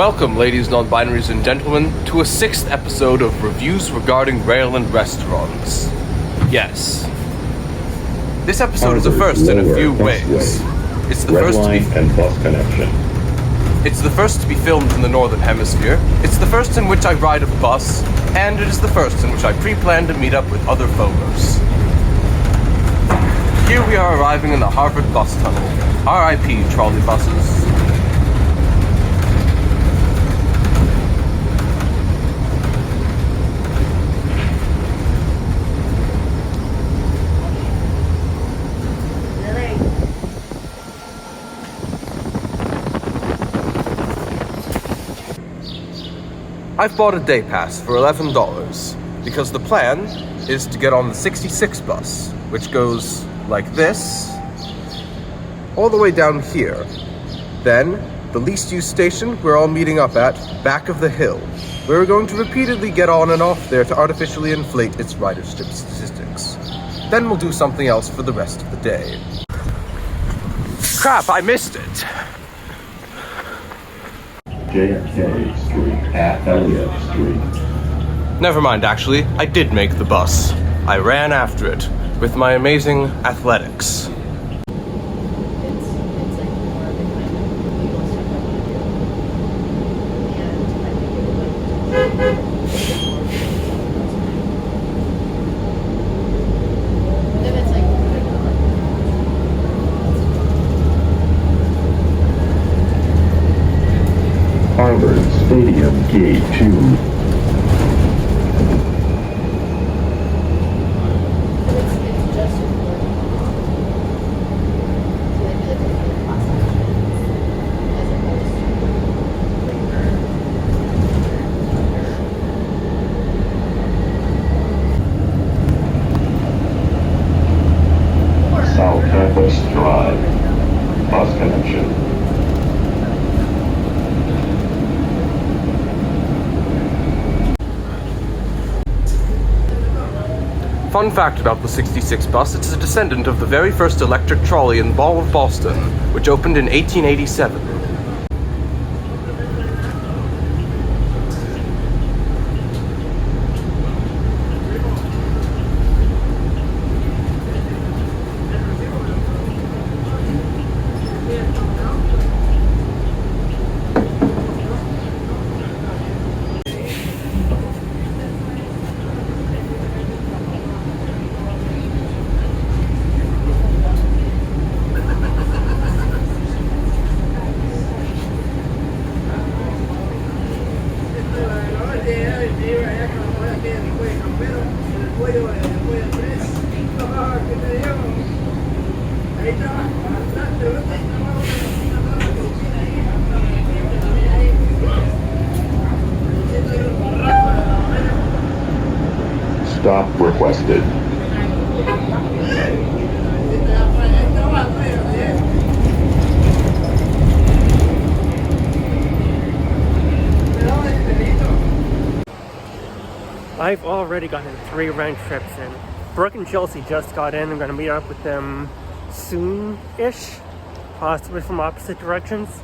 Welcome, ladies, non-binaries, and gentlemen, to a 6th episode of Reviews Regarding Rail and Restaurants. Yes. This episode is a first in a few ways. It's the first to be and bus connection. It's the first to be filmed in the Northern Hemisphere. It's the first in which I ride a bus, and it is the first in which I pre-plan to meet up with other phobos. Here we are arriving in the Harvard bus tunnel. R.I.P. trolley buses. I've bought a day pass for $11 because the plan is to get on the 66 bus, which goes like this, all the way down here. Then, the least used station we're all meeting up at, back of the hill. We're going to repeatedly get on and off there to artificially inflate its ridership statistics. Then we'll do something else for the rest of the day. Crap, I missed it! JFK Street at Elliott Street. Never mind, actually. I did make the bus. I ran after it with my amazing athletics. Harvard Stadium Gate 2. South Campus Drive. Bus connection. Fun fact about the 66 bus, it's a descendant of the very first electric trolley in the Ball of Boston, which opened in 1887. Stop requested. I've already gotten 3 round trips in. Brooke and Chelsea just got in. I'm going to meet up with them soon-ish, possibly from opposite directions.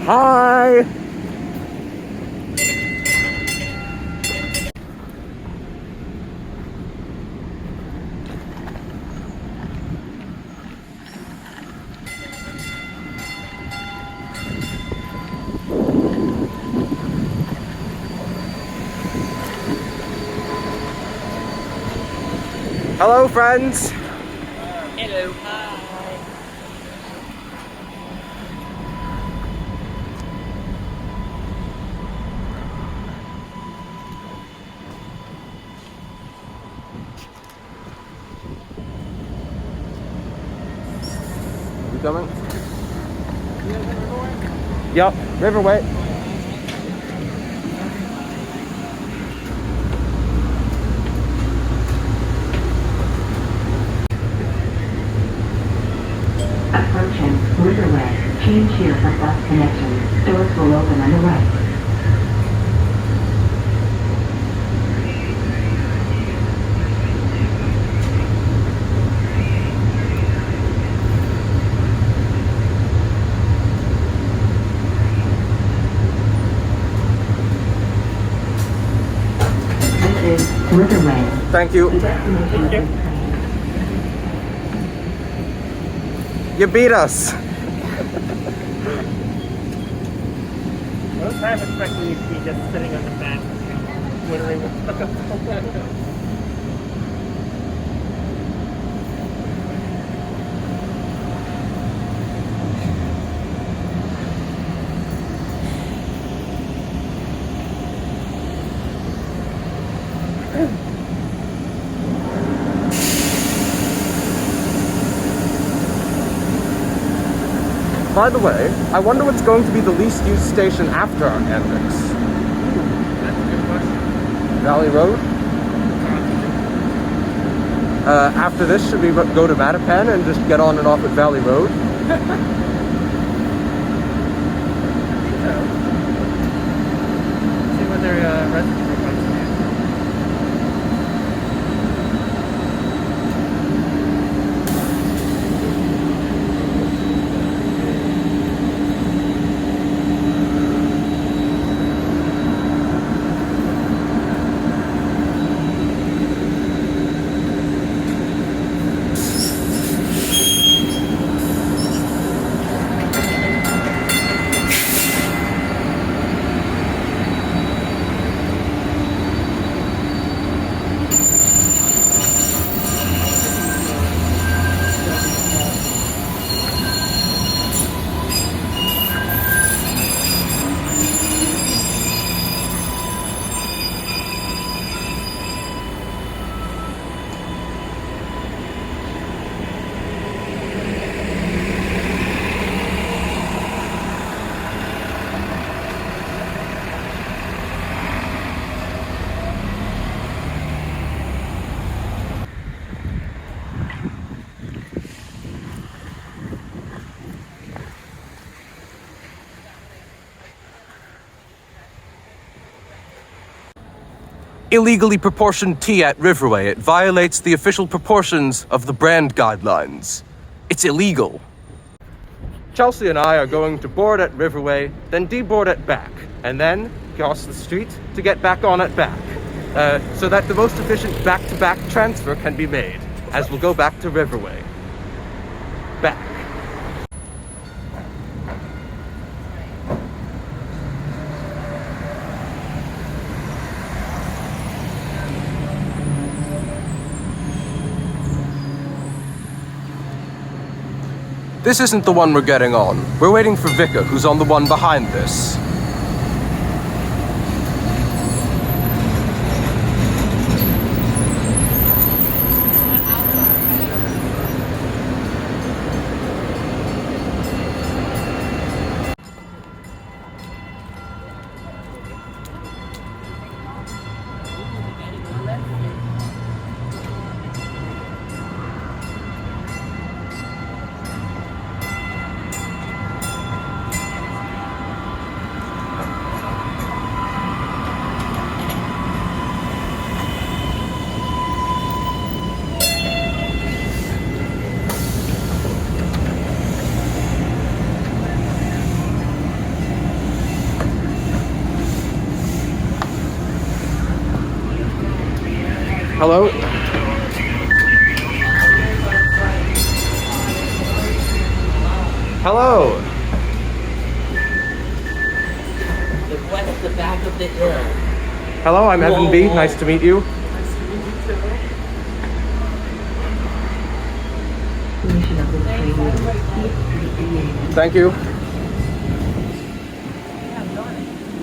Hi! Hello, friends! Hello. Hi. You coming? Yep, Riverway. Approaching Riverway. Change here for bus connection. Doors will open on the right. This is Riverway. Thank you. The destination of this train. You beat us. I was half expecting you to be just sitting on the back, twittering with stuff. By the way, I wonder what's going to be the least used station after our Annex. That's a good question. Valley Road? After this, should we go to Mattapan and just get on and off at Valley Road? See what their residents are going to do. Illegally proportioned tea at Riverway. It violates the official proportions of the brand guidelines. It's illegal. Chelsea and I are going to board at Riverway, then deboard at back, and then cross the street to get back on at back, so that the most efficient back-to-back transfer can be made, as we'll go back to Riverway. Back. This isn't the one we're getting on. We're waiting for Vika, who's on the one behind this. Hello? Hello? West the back of the hill. Hello, I'm Evan B. Nice to meet you. Destination of this train is East Street. Thank you.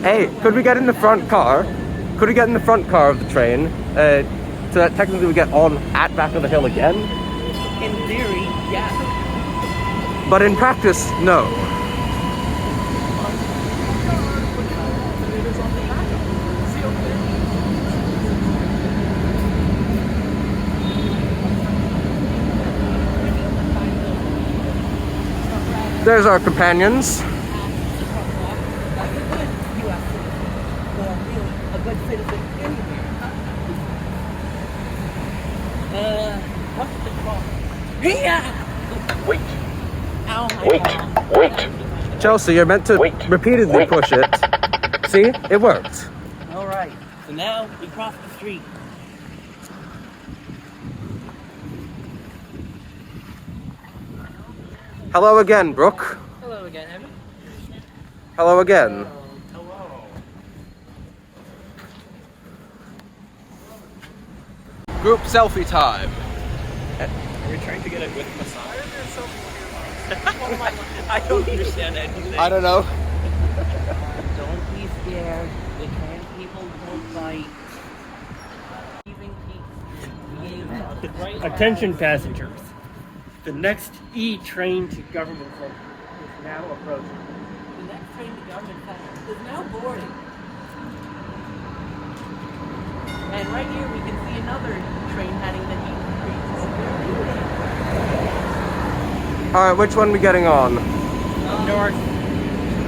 Hey, could we get in the front car? Could we get in the front car of the train? So that technically we get on at back of the hill again? In theory, yeah. But in practice, no. There's our companions. That's a good U.S. citizen, or really a good citizen anywhere. What's the call? Yeah! Wait. Oh my Wait. God. Wait. Chelsea, you're meant to Wait. repeatedly Wait. push it. See? It worked. All right. So now we cross the street. Hello again, Brooke. Hello again, Evan. Hello again. Hello. Group selfie time. Are we trying to get it with massage or something? I don't understand anything. I don't know. Don't be scared. The trans people won't fight. Leaving peace. Attention passengers. The next E train to government center is now approaching. The next train to government center is now boarding. And right here we can see another train heading to East Street. Alright, which one are we getting on? North.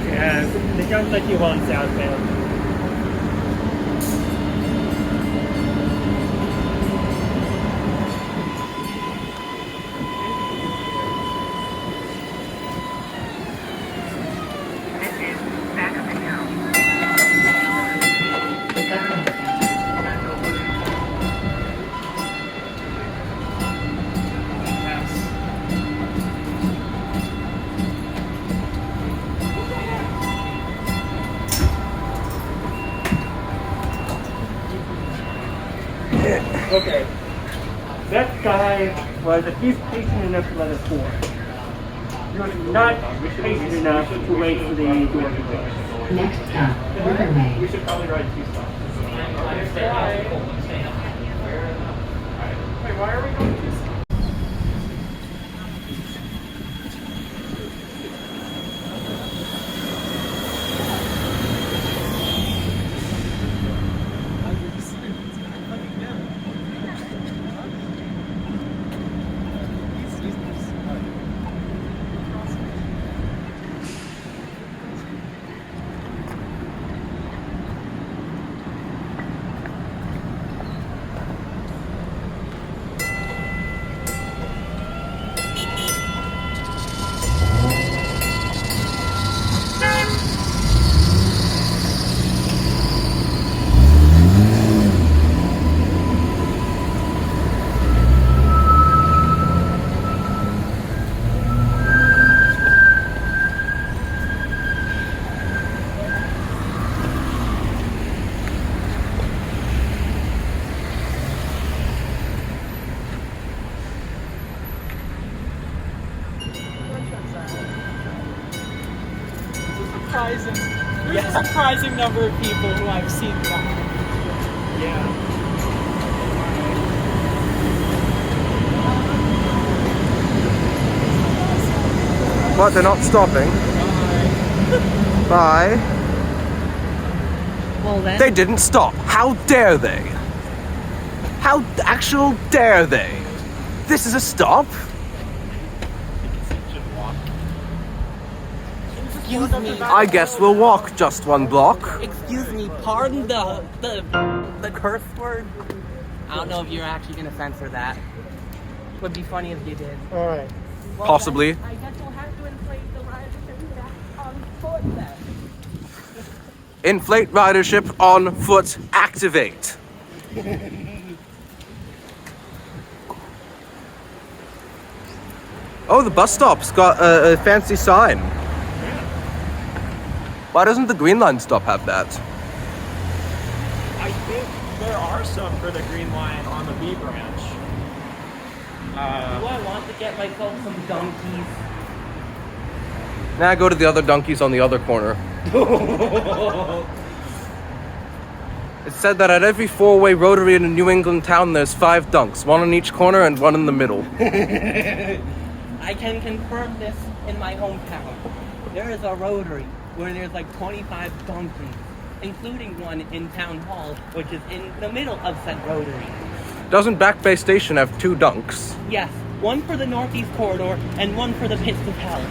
Yeah, they don't let you on southbound. Okay. That guy was at least patient enough to let us board. He was not patient enough to wait for the door to close. Next stop, Riverway. We should probably ride 2 stops. Wait, why are we going 2 stops? There's a surprising number of people who I've seen that. Yeah. What, they're not stopping? Bye. Well then. They didn't stop. How dare they? How actual dare they? This is a stop? Excuse me. I guess we'll walk just 1 block. Excuse me. Pardon the curse word. I don't know if you're actually gonna censor that. Would be funny if you did. Alright. Well, Possibly. then, I guess we'll have to inflate the ridership back on foot then. Inflate ridership on foot. Activate. Oh, the bus stop's got a fancy sign. Why doesn't the Green Line stop have that? I think there are some for the Green Line on the B branch. Do I want to get myself some donkeys? Nah, go to the other donkeys on the other corner. It said that at every 4-way rotary in a New England town, there's 5 dunks, 1 on each corner and 1 in the middle. I can confirm this in my hometown. There is a rotary where there's like 25 donkeys, including one in Town Hall, which is in the middle of said rotary. Doesn't Back Bay Station have 2 dunks? Yes, one for the Northeast Corridor and one for the Pits of Hell.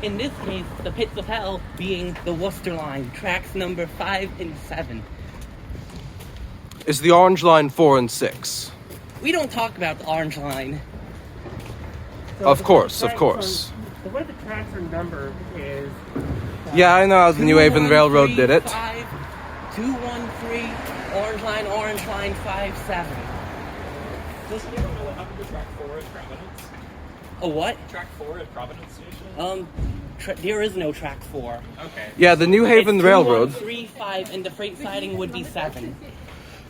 In this case, the pits of hell being the Worcester line, tracks number 5 and 7. Is the orange line 4 and 6? We don't talk about the orange line. So Of the course, of tracks course. The way the tracks are numbered is Yeah, I know how the New Haven Railroad did it. 213, orange line 5-7. Doesn't anyone know what happened to track 4 at Providence? A what? Track 4 at Providence Station? There is no track 4. Okay. Yeah, the New Haven It's Railroad. 2-1-3-5, and the freight siding would be 7.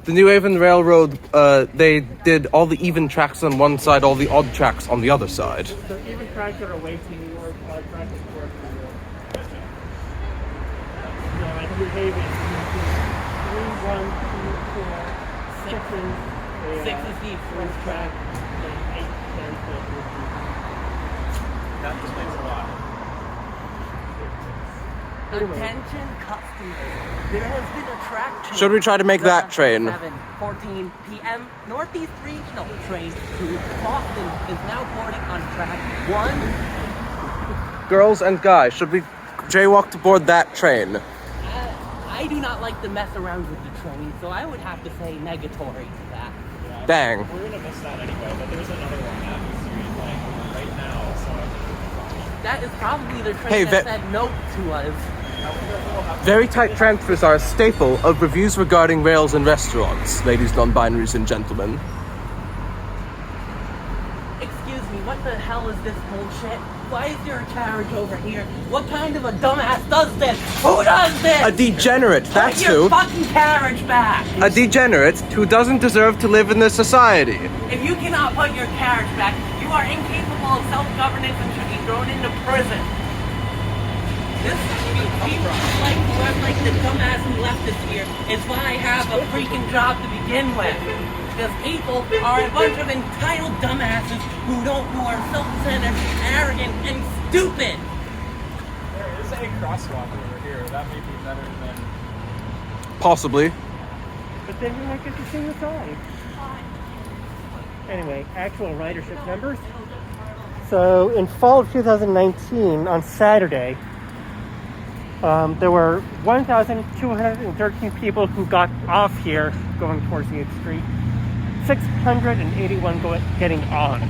The New Haven Railroad, they did all the even tracks on one side, all the odd tracks on the other side. so even tracks that are away from New York, tracks that are from New York. So at New Haven, 3, 1, 2, 4, 6 is a 6 is the first track. and 8, 10, 12, 13. That explains a lot. Attention customers. There has been a track change. Should we try to make that train? 7:14 p.m. Northeast Regional train to Boston is now boarding on track 1. Girls and guys, should we jaywalk to board that train? I do not like to mess around with the train, so I would have to say negatory to that. Dang. We're gonna miss that anyway, but there's another one at the street, like, right now, so I think we'll be fine. That is probably the train Hey, that said no to us. Very tight transfers are a staple of reviews regarding rails and restaurants, ladies, non-binaries, and gentlemen. Excuse me, what the hell is this bullshit? Why is there a carriage over here? What kind of a dumbass does this? Who does this? A degenerate, that's Put your who. fucking carriage back! A degenerate who doesn't deserve to live in this society. If you cannot put your carriage back, you are incapable of self-governance and should be thrown into prison. This people like whoever, like the dumbass who left us here is why I have a freaking job to begin with. Because people are a bunch of entitled dumbasses who are self-centered, arrogant, and stupid. There is a crosswalk over here. That may be better than... Possibly. But then you might get to sing the song. Anyway, actual ridership numbers. So in fall of 2019, on Saturday, there were 1,213 people who got off here going towards the 8th Street. 681 getting on.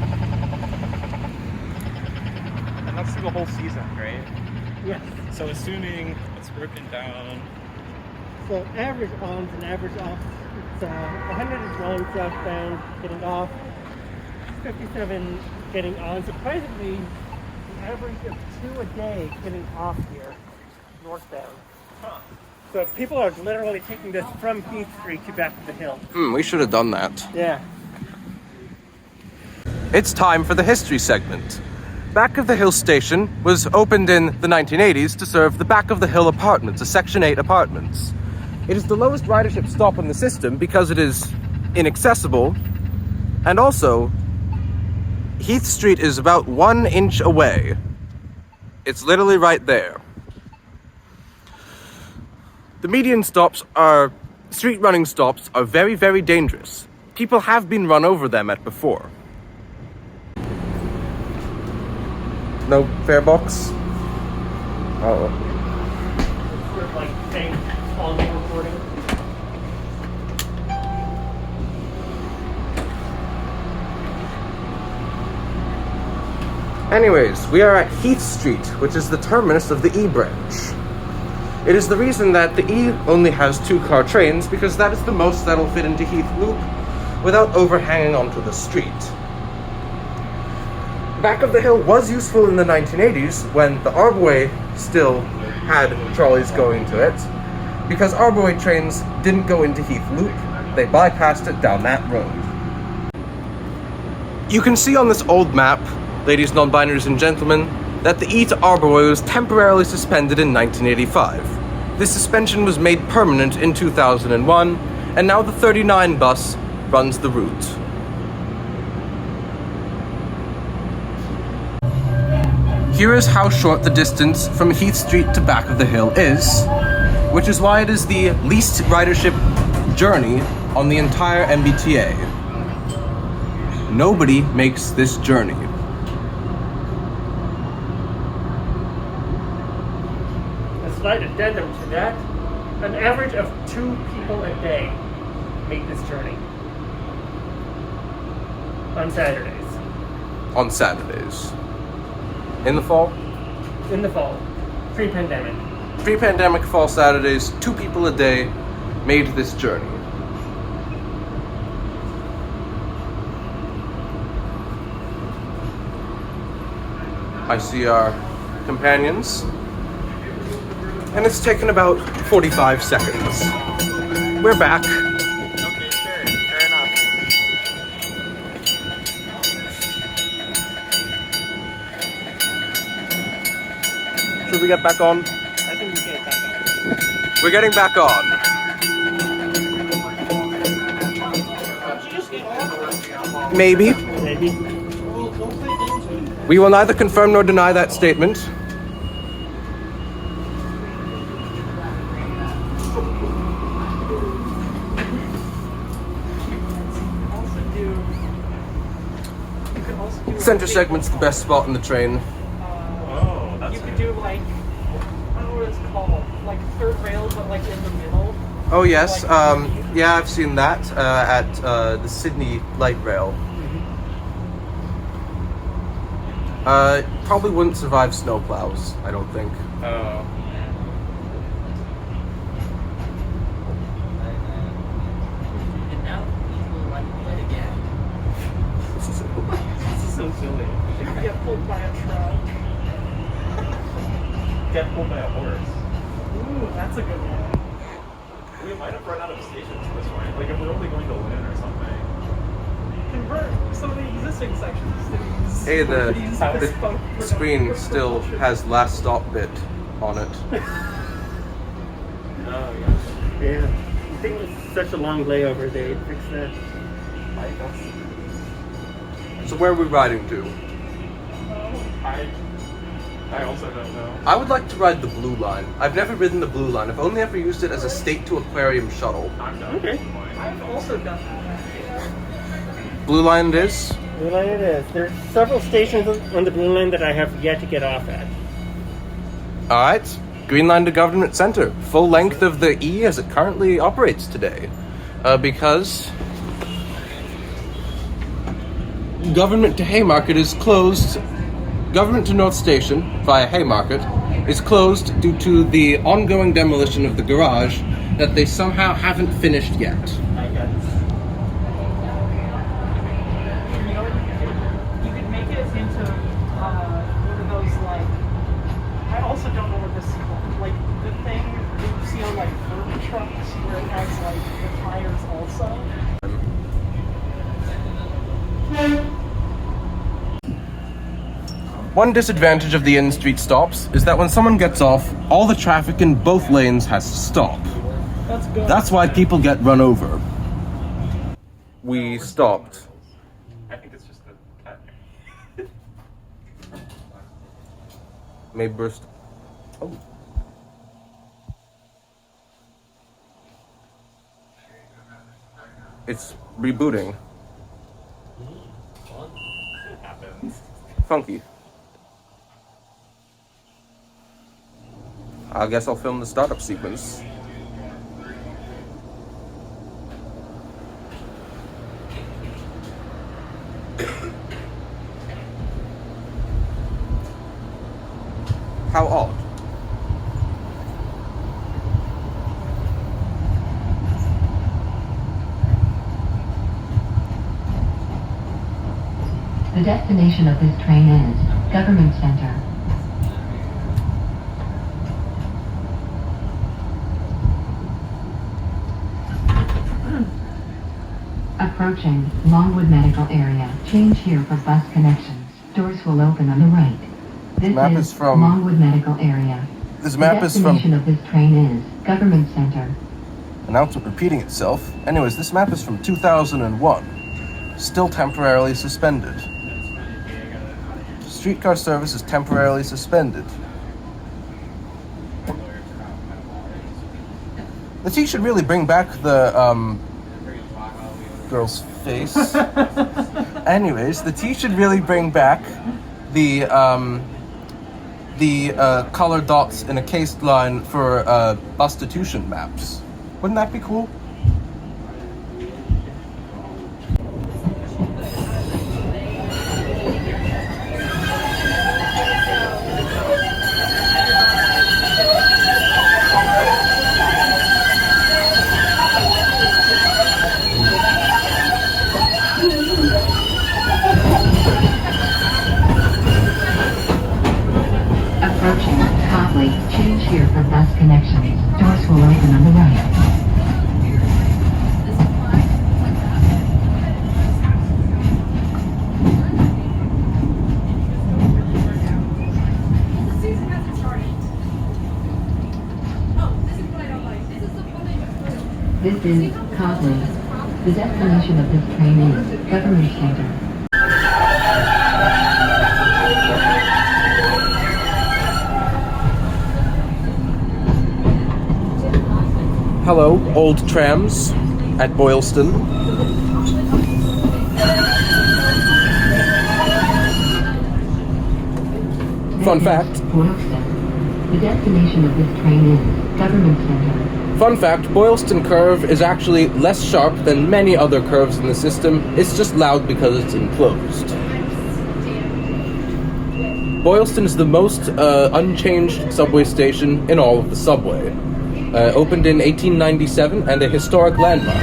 And that's the whole season, right? Yes. So assuming it's broken down... So average ons and average offs. It's 101 southbound getting off. 57 getting on. Surprisingly, an average of 2 a day getting off here, northbound. Huh. So people are literally taking this from Heath Street to back to the hill. We should have done that. Yeah. It's time for the history segment. Back of the Hill station was opened in the 1980s to serve the Back of the Hill apartments, the Section 8 apartments. It is the lowest ridership stop in the system because it is inaccessible, and also Heath Street is about 1 inch away. It's literally right there. The median stops are, street running stops are very, very dangerous. People have been run over them at before. No fare box? Oh. Sort of like saying all the recording. Anyways, we are at Heath Street, which is the terminus of the E branch. It is the reason that the E only has 2-car trains, because that is the most that'll fit into Heath Loop without overhanging onto the street. Back of the Hill was useful in the 1980s when the Arboway still had trolleys going to it, because Arboway trains didn't go into Heath Loop, they bypassed it down that road. You can see on this old map, ladies, non-binaries, and gentlemen, that the E to Arboway was temporarily suspended in 1985. This suspension was made permanent in 2001, and now the 39 bus runs the route. Here is how short the distance from Heath Street to Back of the Hill is, which is why it is the least ridership journey on the entire MBTA. Nobody makes this journey. slight addendum to that. An average of 2 people a day make this journey on Saturdays. On Saturdays. In the fall? In the fall, pre-pandemic. Pre-pandemic fall Saturdays, 2 people a day made this journey. I see our companions, and it's taken about 45 seconds. We're back. Okay, fair enough. Should we get back on? I think we get back on. We're getting back on. Maybe. Maybe. We will neither confirm nor deny that statement. Center segment's the best spot in the train. Oh, that's You could do like, I don't know what it's called, like third rail, but like in the middle. Oh yes, yeah, I've seen that at the Sydney Light Rail. Probably wouldn't survive snowplows, I don't think. Oh. And now people like it again. This is so silly. You could get pulled by a truck. Get pulled by a horse. Ooh, that's a good one. We might have run out of stations this way. Like if we're only going to Lynn or something. Convert some of the existing sections to these. Hey, the bespoke screen production. still has last stop bit on it. Oh yeah. Yeah. I think it was such a long layover, they'd fix that. I guess. So where are we riding to? I also don't know. I would like to ride the Blue Line. I've never ridden the Blue Line. I've only ever used it as a state to aquarium shuttle. I'm done. Okay. I've also done that. Blue Line it is. Blue Line it is. There's several stations on the Blue Line that I have yet to get off at. Alright. Green Line to Government Center. Full length of the E as it currently operates today. Because Government to Haymarket is closed. Government to North Station via Haymarket is closed due to the ongoing demolition of the garage that they somehow haven't finished yet. I guess. You could make it into one of those, like, I also don't know what this is called, like the thing that you see on like Ford trucks where it has like the tires also. One disadvantage of the in-street stops is that when someone gets off, all the traffic in both lanes has to stop. That's good. That's why people get run over. We stopped. I think it's just a cat. May burst. Oh. It's rebooting. It happens. Funky. I guess I'll film the startup sequence. How odd. The destination of this train is Government Center. Approaching Longwood Medical Area. Change here for bus connections. Doors will open on the right. This Map is is from- Longwood Medical Area. This map the is from destination of this train is Government Center. announcement repeating itself. Anyways, this map is from 2001. Still temporarily suspended. Streetcar service is temporarily suspended. The T should really bring back the girl's face. Anyways, the T should really bring back the the color dots in a cased line for bustitution maps. Wouldn't that be cool? Approaching Copley. Change here for bus connections. Doors will open on the right. This is Copley. The destination of this train is Government Center. Hello, old trams at Boylston. Fun fact. Boylston. The destination of this train is Government Center. Fun fact, Boylston Curve is actually less sharp than many other curves in the system. It's just loud because it's enclosed. Boylston is the most unchanged subway station in all of the subway. Opened in 1897 and a historic landmark.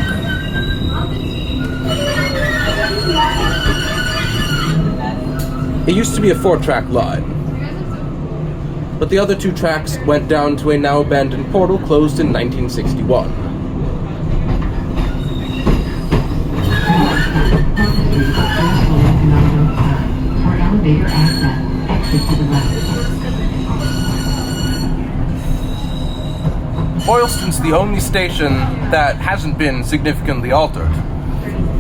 It used to be a 4-track line, but the other 2 tracks went down to a now abandoned portal closed in 1961. For elevator access, exit to the left. Boylston's the only station that hasn't been significantly altered.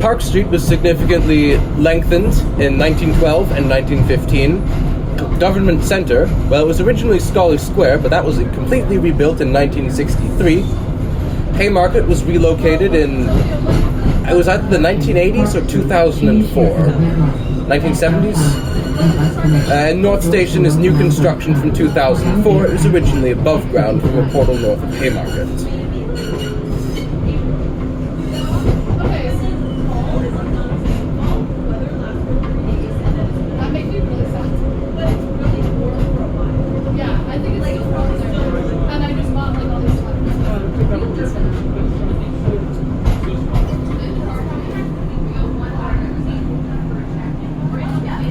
Park Street was significantly lengthened in 1912 and 1915. Government Center, well, it was originally Scollay Square, but that was completely rebuilt in 1963. Haymarket was relocated in, it was either the 1980s or 2004. 1970s? And North Station is new construction from 2004. It was originally above ground from a portal north of Haymarket.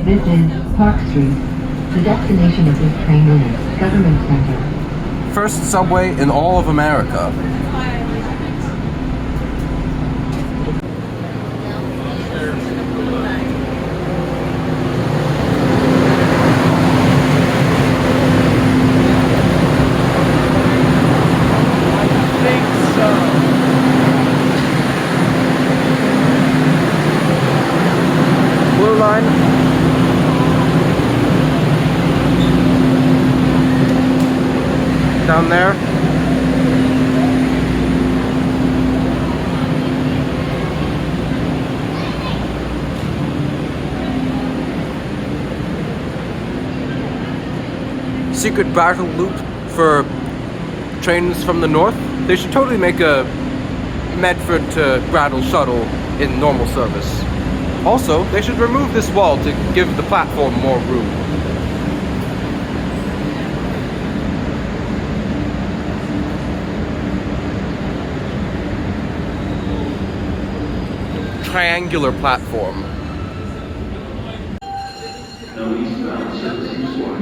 This is Park Street. The destination of this train is Government Center. First subway in all of America. Blue line. Down there. Secret battle loop for trains from the north. They should totally make a Medford to Brattle shuttle in normal service. Also, they should remove this wall to give the platform more room. Triangular platform. No eastbound service use line.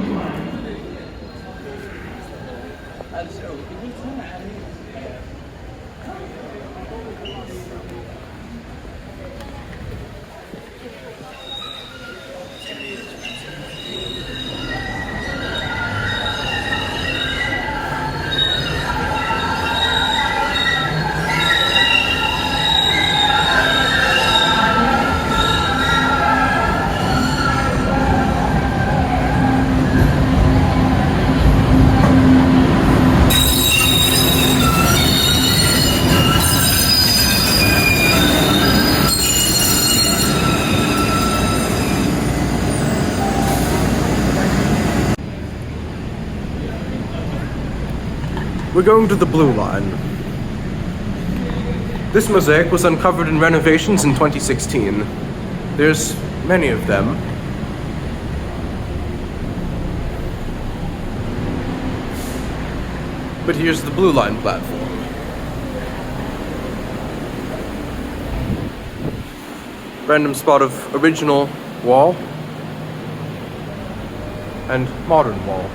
we're going to the Blue Line. This mosaic was uncovered in renovations in 2016. There's many of them. But here's the Blue Line platform. Random spot of original wall and modern wall.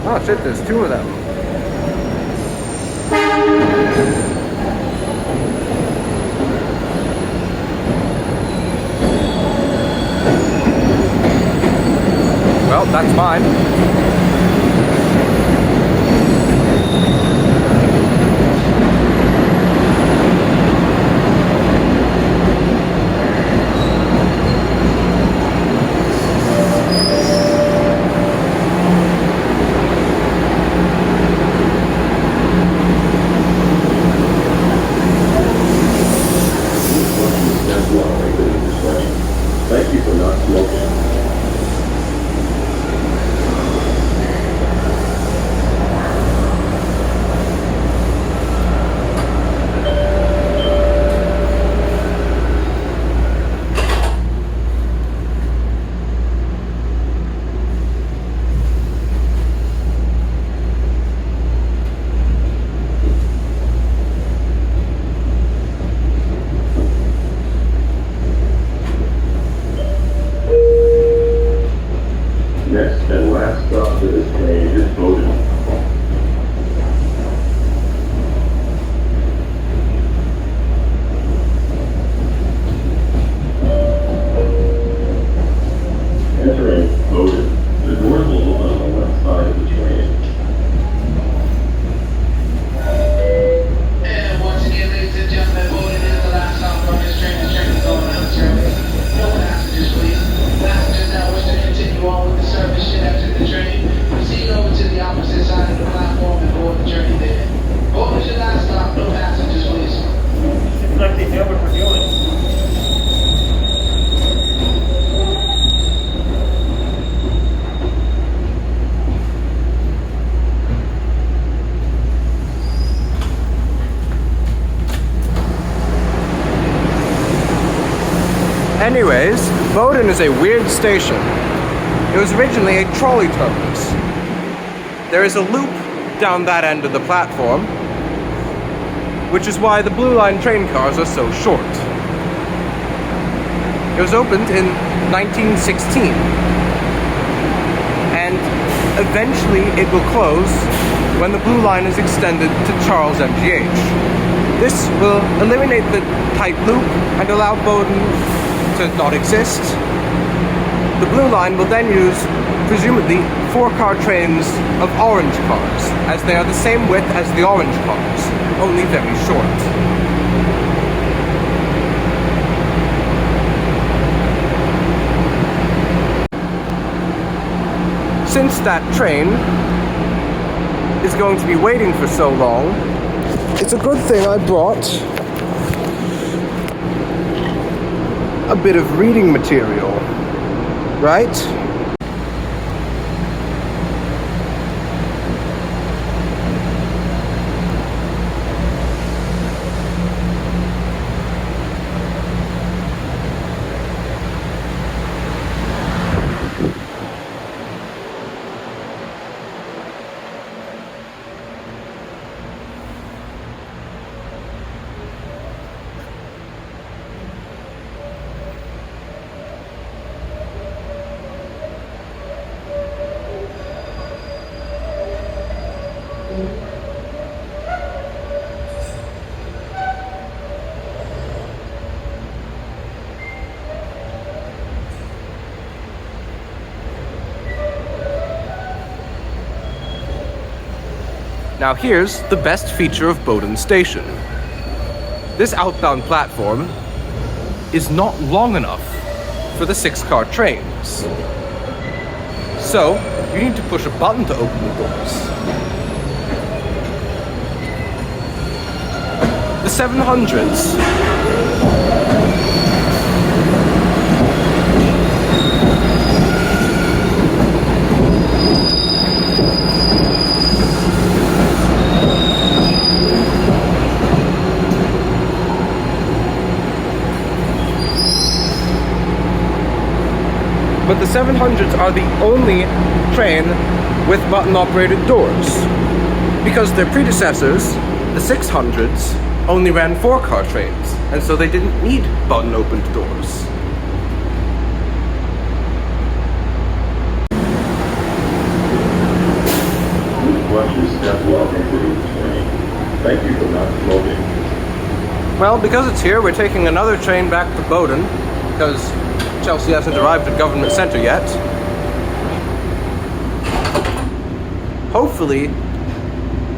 Oh shit, there's two of them. Well, that's mine. Thank you for not smoking. Next and last stop to this train is Bowden. Entering Bowden. The doors will open on the left side of the train. And once again, ladies and gentlemen, Bowden is the last stop on this train. The train is going out of service. No passengers, please. Passengers that wish to continue on with the service should exit the train. Proceed over to the opposite side of the platform and board the journey there. Bowden is your last stop. No passengers, please. It's like they know what we're doing. Anyways, Bowden is a weird station. It was originally a trolley terminus. There is a loop down that end of the platform, which is why the Blue Line train cars are so short. It was opened in 1916, and eventually it will close when the Blue Line is extended to Charles MGH. This will eliminate the tight loop and allow Bowden to not exist. The Blue Line will then use, presumably, 4-car trains of orange cars, as they are the same width as the orange cars, only very short. Since that train is going to be waiting for so long, it's a good thing I brought a bit of reading material, right? Now here's the best feature of Bowden Station. This outbound platform is not long enough for the 6-car trains. So, you need to push a button to open the doors. The 700s. But the 700s are the only train with button-operated doors, because their predecessors, the 600s, only ran 4-car trains, and so they didn't need button-opened doors. Please brush your step while exiting the train. Thank you for not smoking. Well, because it's here, we're taking another train back to Bowden, because Chelsea hasn't arrived at Government Center yet. Hopefully,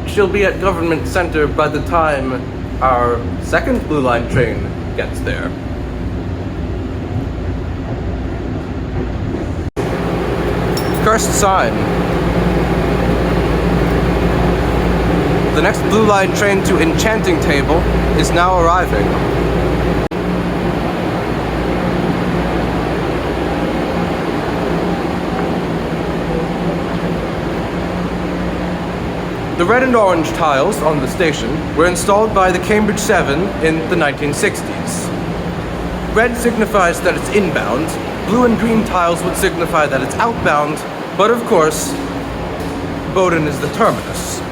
she'll be at Government Center by the time our second Blue Line train gets there. Cursed sign. The next Blue Line train to Enchanting Table is now arriving. The red and orange tiles on the station were installed by the Cambridge 7 in the 1960s. Red signifies that it's inbound, blue and green tiles would signify that it's outbound, but of course, Bowden is the terminus.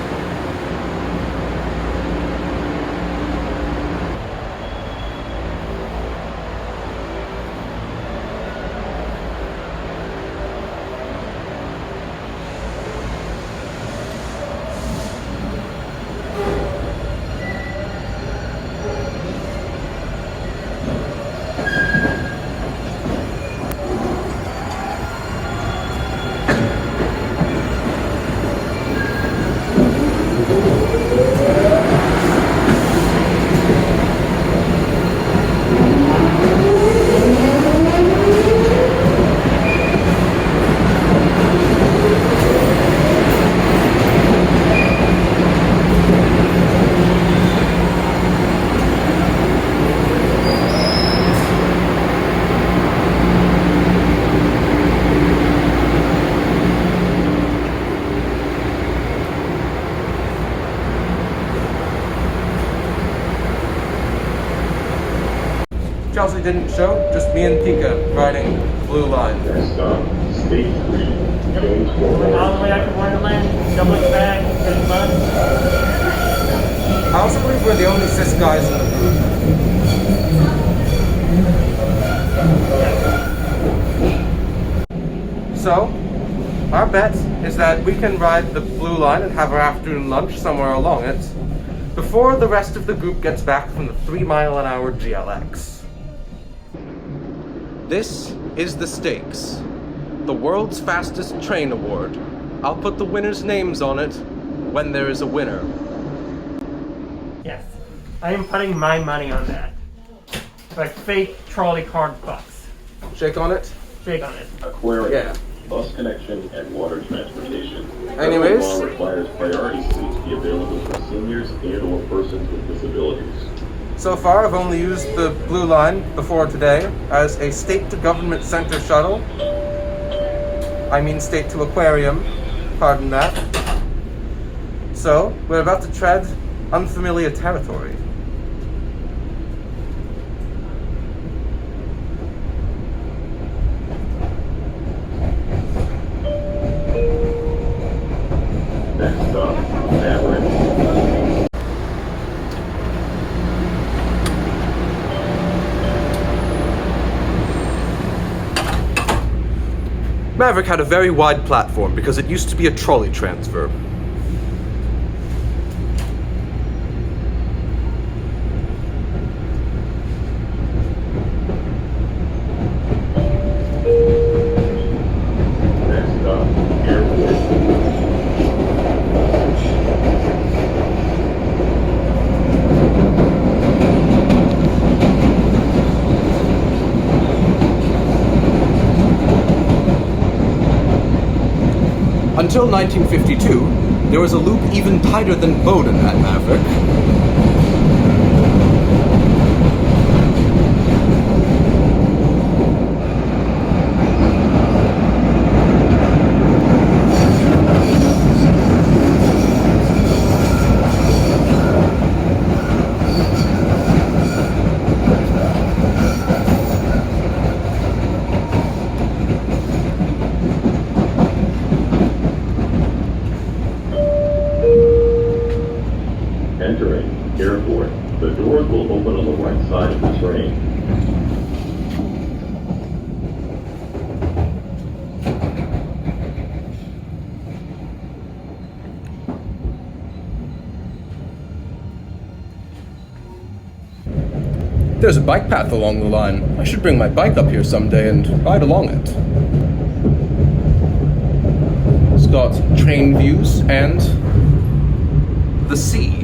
Chelsea didn't show, just me and Tika riding Blue Line. Next stop, State Street. Change for All the way out to Wonderland, doubling back, getting bus. I also believe we're the only cis guys in the group. So, our bet is that we can ride the Blue Line and have our afternoon lunch somewhere along it before the rest of the group gets back from the 3-mile-an-hour GLX. This is the stakes. The world's fastest train award. I'll put the winners' names on it when there is a winner. Yes, I am putting my money on that. Like fake trolley card bucks. Shake on it? Shake on it. Aquarium, Yeah. bus connection, and water transportation. Anyways. Federal law requires priority seats be available for seniors and/or persons with disabilities. So far, I've only used the Blue Line before today as a state to government center shuttle. I mean state to aquarium, pardon that. So, we're about to tread unfamiliar territory. Next stop, Maverick. Maverick had a very wide platform because it used to be a trolley transfer. Next stop, Airport. Until 1952, there was a loop even tighter than Bowdoin at Maverick. Entering airport. The doors will open on the right side of the train. There's a bike path along the line. I should bring my bike up here someday and ride along it. It's got train views and the sea.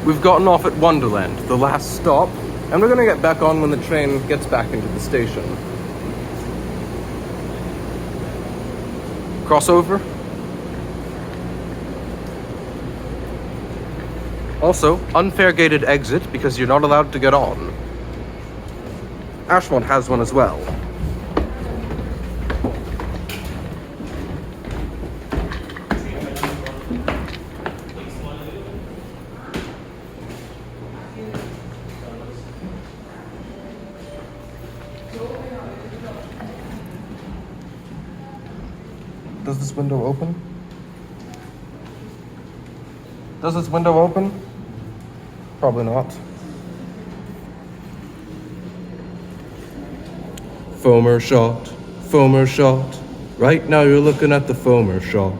We've gotten off at Wonderland, the last stop, and we're gonna get back on when the train gets back into the station. Crossover. Also, unfair gated exit because you're not allowed to get on. Ashmont has one as well. Does this window open? Does this window open? Probably not. Foamer shot, foamer shot. Right now you're looking at the foamer shot.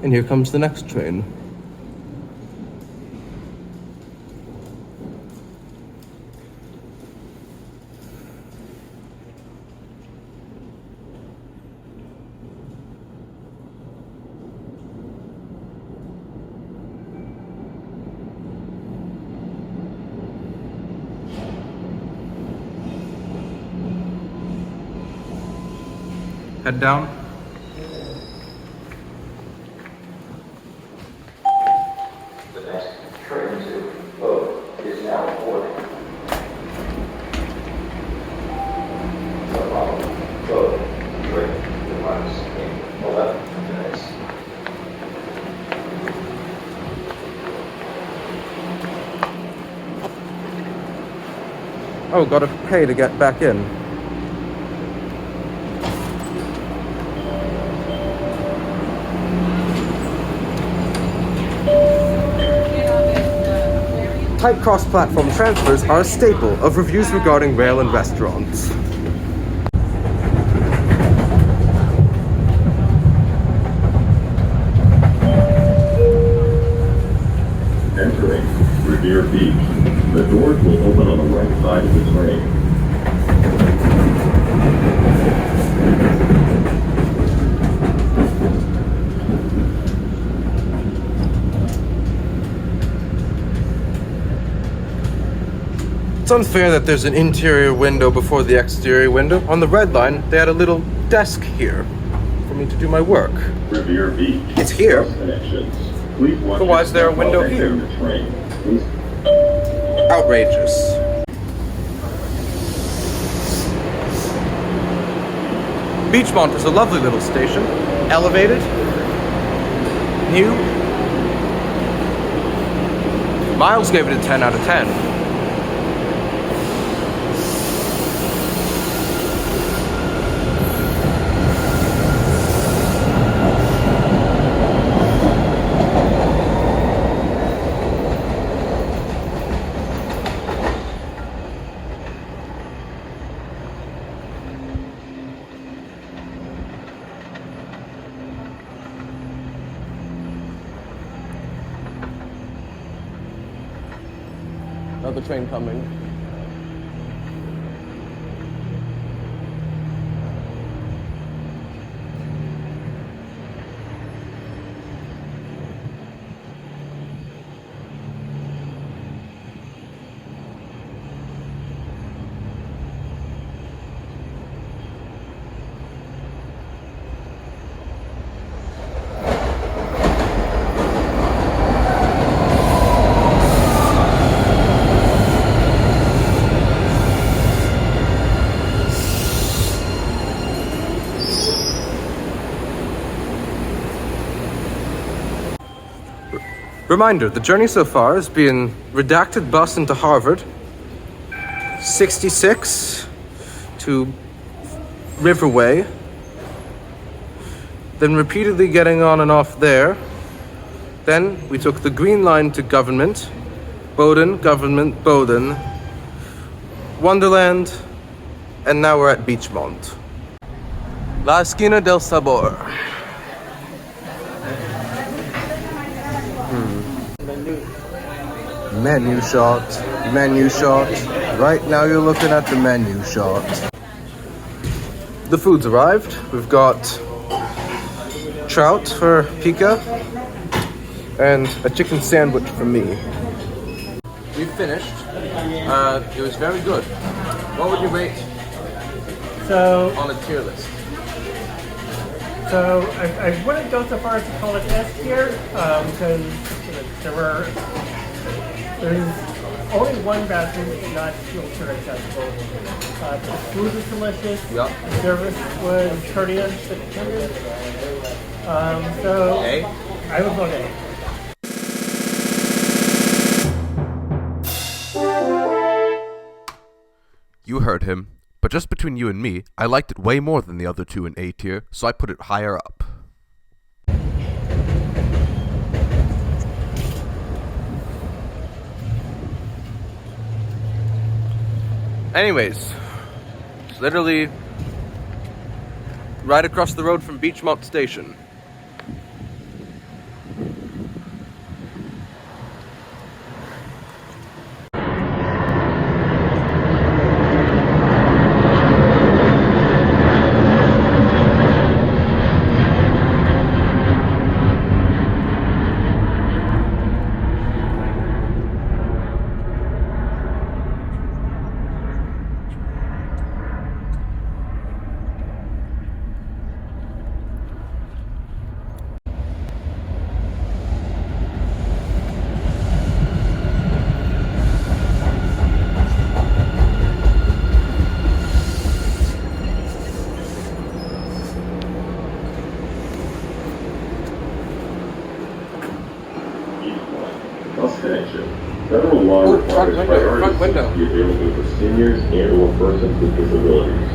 And here comes the next train. Head down. The next train to Bowdoin is now boarding. The following Bowdoin train departs in 11 minutes. Oh, gotta pay to get back in. Tight cross-platform transfers are a staple of reviews regarding rail and restaurants. Entering Revere Beach. The doors will open on the right side of the train. It's unfair that there's an interior window before the exterior window. On the red line, they had a little desk here for me to do my work. Revere Beach. It's here. Connections. Please watch But why is there a your step window while here? entering the train. Please Outrageous. Beachmont is a lovely little station. Elevated. New. Miles gave it a 10 out of 10. Another train coming. Reminder, the journey so far has been redacted bus into Harvard, 66 to Riverway, then repeatedly getting on and off there. Then we took the Green Line to Government, Bowdoin, Government, Bowdoin, Wonderland, and now we're at Beachmont. La Esquina del Sabor. Menu shot, menu shot. Right now you're looking at the menu shot. The food's arrived. We've got trout for Pika and a chicken sandwich for me. We've finished. It was very good. What would you rate on a tier list? So I wouldn't go so far as to call it S tier because there's only one bathroom not wheelchair accessible. The food was delicious. Yep. The service was courteous and tender. So A? I would vote A. You heard him. But just between you and me, I liked it way more than the other two in A tier, so I put it higher up. Anyways, it's literally right across the road from Beachmont Station. Bus connection. Federal law requires priority seats to be available for seniors and/or persons with disabilities.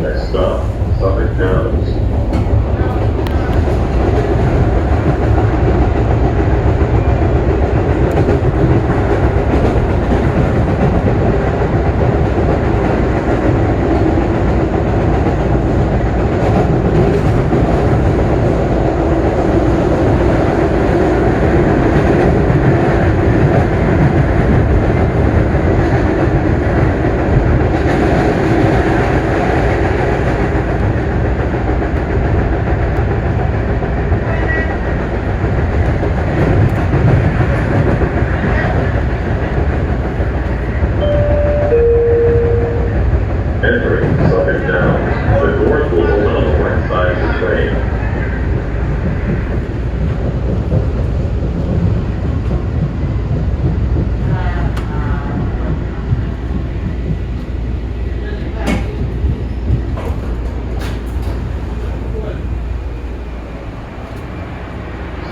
Next stop, Suffolk Downs. Entering Suffolk Downs. The doors will open on the right side of the train.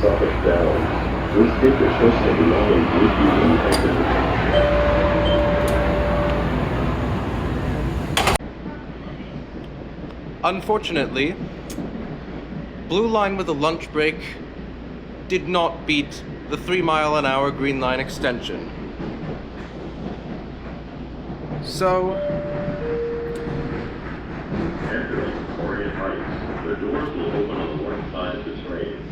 Suffolk Downs. Please take your personal belongings with you when you exit the train. Unfortunately, Blue Line with a lunch break did not beat the 3-mile-an-hour Green Line extension. So, Entering Orient Heights. The doors will open on the right side of the train.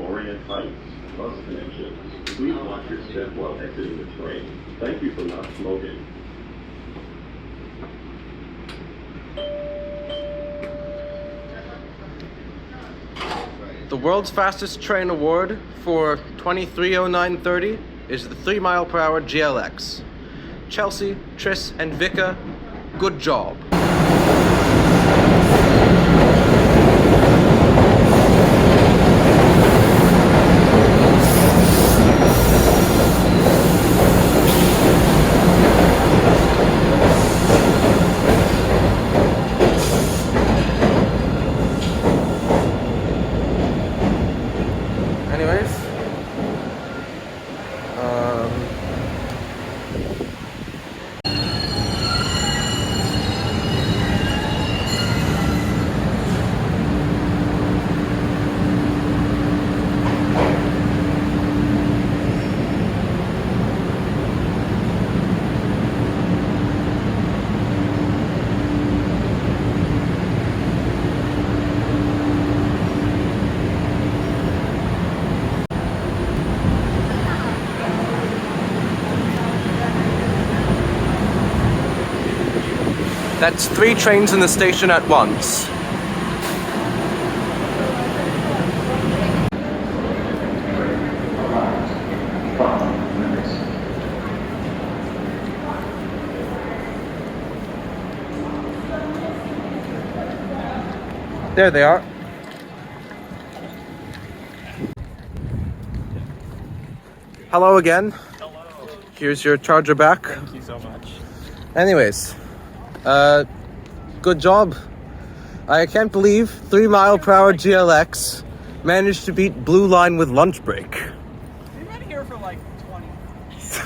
Orient Heights, bus connections. Please watch your step while exiting the train. Thank you for not smoking. The world's fastest train award for 23:09:30 is the 3 mile per hour GLX. Chelsea, Triss, and Vika, good job. Anyways, that's 3 trains in the station at once. There they are. Hello again. Hello. Here's your charger back. Thank you so much. Anyways, good job. I can't believe 3 mile per hour GLX managed to beat Blue Line with lunch break. We've been here for like 20 minutes.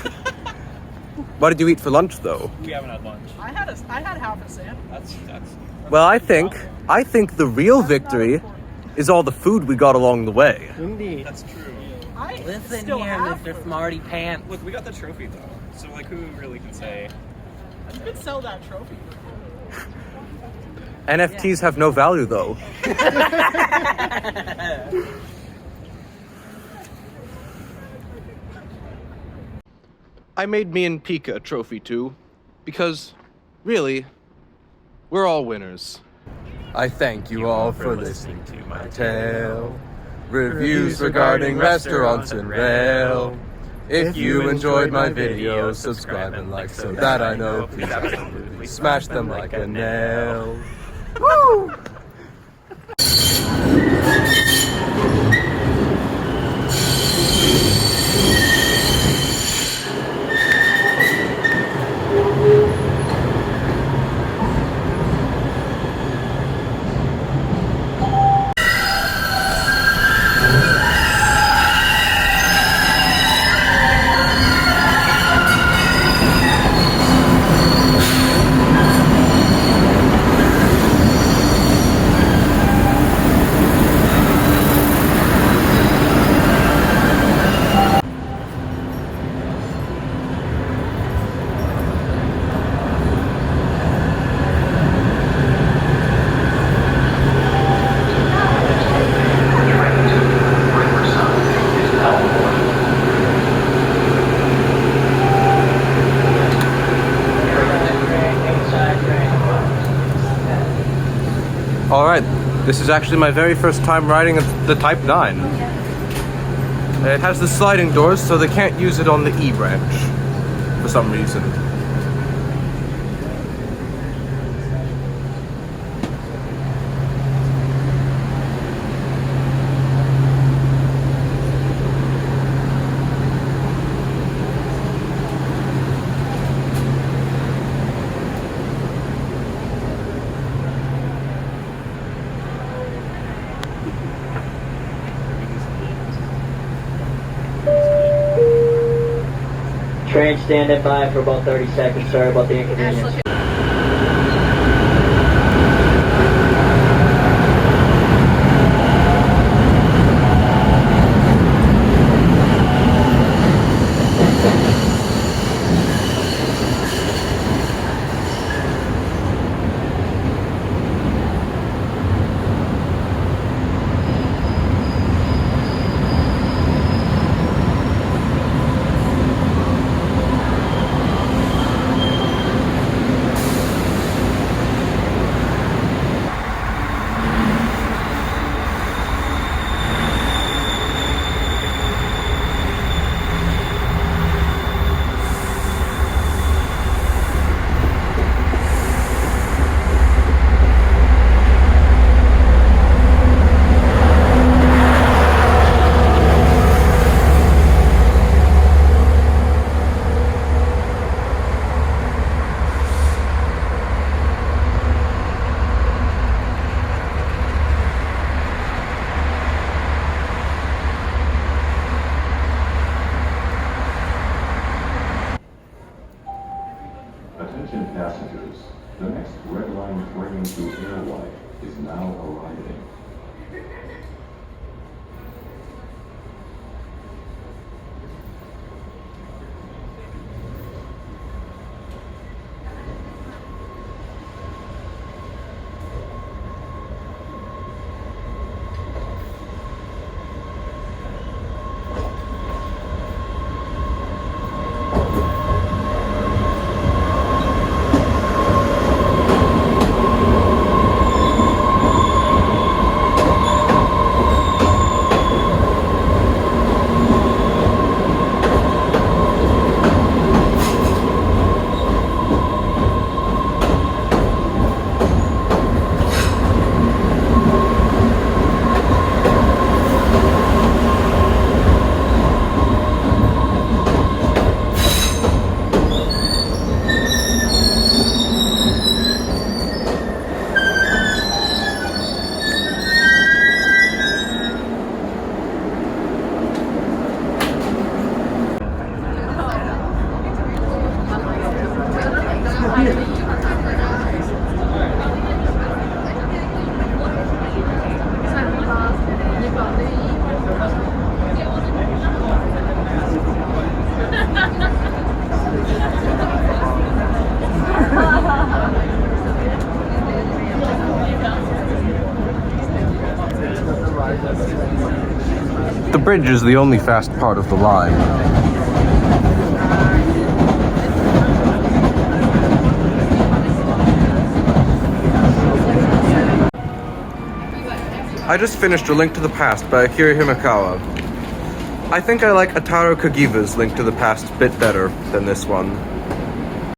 What did you eat for lunch though? We haven't had lunch. I had half a sandwich. That's Well, I think the real victory is all the food we got along the way. Indeed. That's true. I Listen still here, have Mr. food. Smarty Pants. Look, we got the trophy though. So like, who really can say? You could sell that trophy for food. NFTs have no value though. I made me and Pika a trophy too, because really, we're all winners. I thank you all for listening to my tale. Reviews regarding restaurants and rail. If you enjoyed my video, subscribe and like so that I know. Please absolutely smash them like a nail. Woo! Alright, this is actually my very first time riding the Type 9. It has the sliding doors, so they can't use it on the E branch for some reason. Train standing by for about 30 seconds. Sorry about the inconvenience. Attention passengers, the next red line train to Airlight is now arriving. The bridge is the only fast part of the line. I just finished A Link to the Past by Akira Himekawa. I think I like Ataro Kagiva's Link to the Past a bit better than this one.